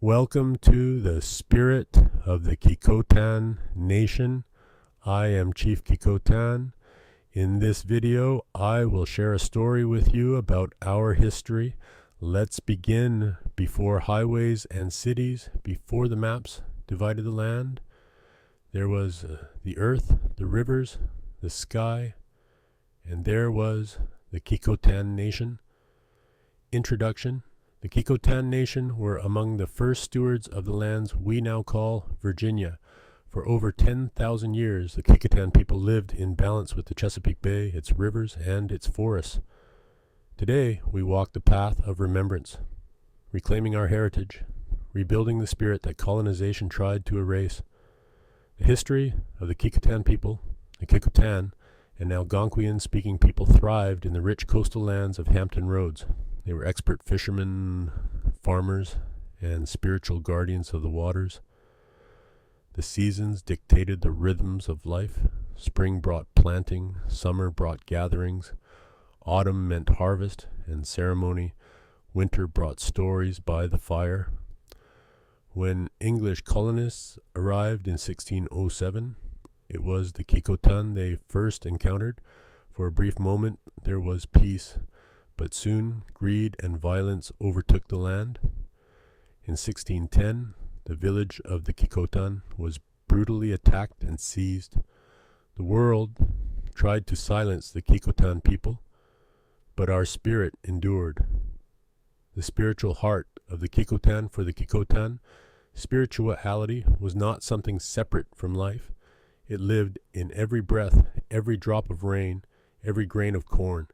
Welcome to the spirit of the Kikotan Nation. I am Chief Kikotan. In this video, I will share a story with you about our history. Let's begin before highways and cities, before the maps divided the land. There was the earth, the rivers, the sky, and there was the Kikotan Nation. Introduction. The Kikotan Nation were among the first stewards of the lands we now call Virginia. For over 10,000 years, the Kikotan people lived in balance with the Chesapeake Bay, its rivers, and its forests. Today, we walk the path of remembrance, reclaiming our heritage, rebuilding the spirit that colonization tried to erase. The history of the Kikotan people, the Kikotan, and Algonquian-speaking people thrived in the rich coastal lands of Hampton Roads. They were expert fishermen, farmers, and spiritual guardians of the waters. The seasons dictated the rhythms of life. Spring brought planting, summer brought gatherings, autumn meant harvest and ceremony, winter brought stories by the fire. When English colonists arrived in 1607, it was the Kikotan they first encountered. For a brief moment, there was peace. But soon, greed and violence overtook the land. In 1610, the village of the Kikotan was brutally attacked and seized. The world tried to silence the Kikotan people, but our spirit endured. The spiritual heart of the Kikotan for the Kikotan, spirituality was not something separate from life. It lived in every breath, every drop of rain, every grain of corn.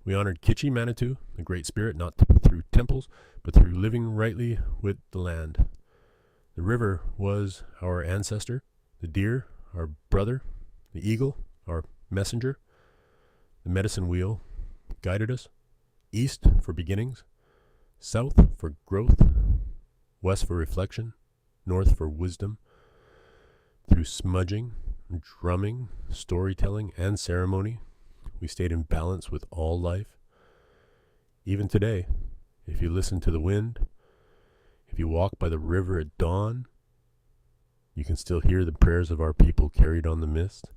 We honored Kichi Manitou, the Great Spirit, not through temples, but through living rightly with the land. The river was our ancestor, the deer, our brother, the eagle, our messenger. The medicine wheel guided us, east for beginnings, south for growth, west for reflection, north for wisdom. Through smudging, drumming, storytelling, and ceremony, we stayed in balance with all life. Even today, if you listen to the wind, if you walk by the river at dawn, you can still hear the prayers of our people carried on the mist.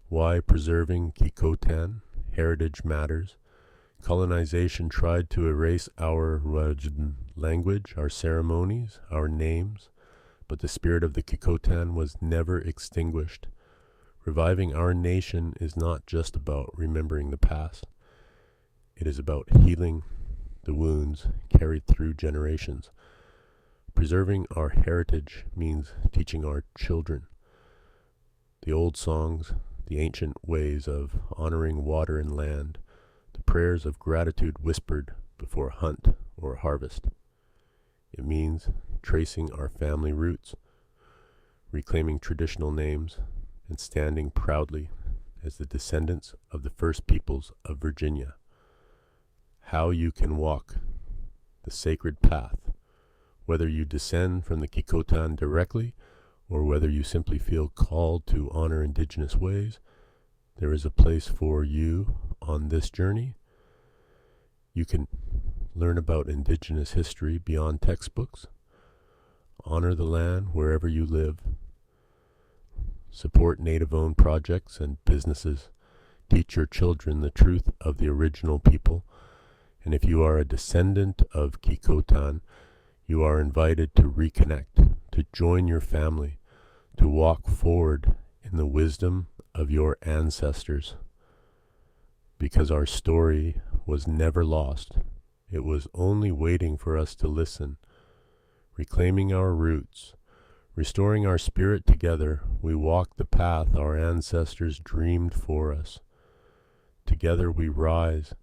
Why preserving Kikotan heritage matters. Colonization tried to erase our language, our ceremonies, our names, but the spirit of the Kikotan was never extinguished. Reviving our nation is not just about remembering the past. It is about healing the wounds carried through generations. Preserving our heritage means teaching our children the old songs, the ancient ways of honoring water and land, the prayers of gratitude whispered before hunt or harvest. It means tracing our family roots, reclaiming traditional names, and standing proudly as the descendants of the first peoples of Virginia. How you can walk the sacred path, whether you descend from the Kikotan directly or whether you simply feel called to honor indigenous ways, there is a place for you on this journey. You can learn about indigenous history beyond textbooks, honor the land wherever you live, support native-owned projects and businesses, teach your children the truth of the original people, and if you are a descendant of Kikotan, you are invited to reconnect, to join your family, to walk forward in the wisdom of your ancestors. Because our story was never lost. It was only waiting for us to listen. Reclaiming our roots, restoring our spirit together, we walk the path our ancestors dreamed for us. Together we rise,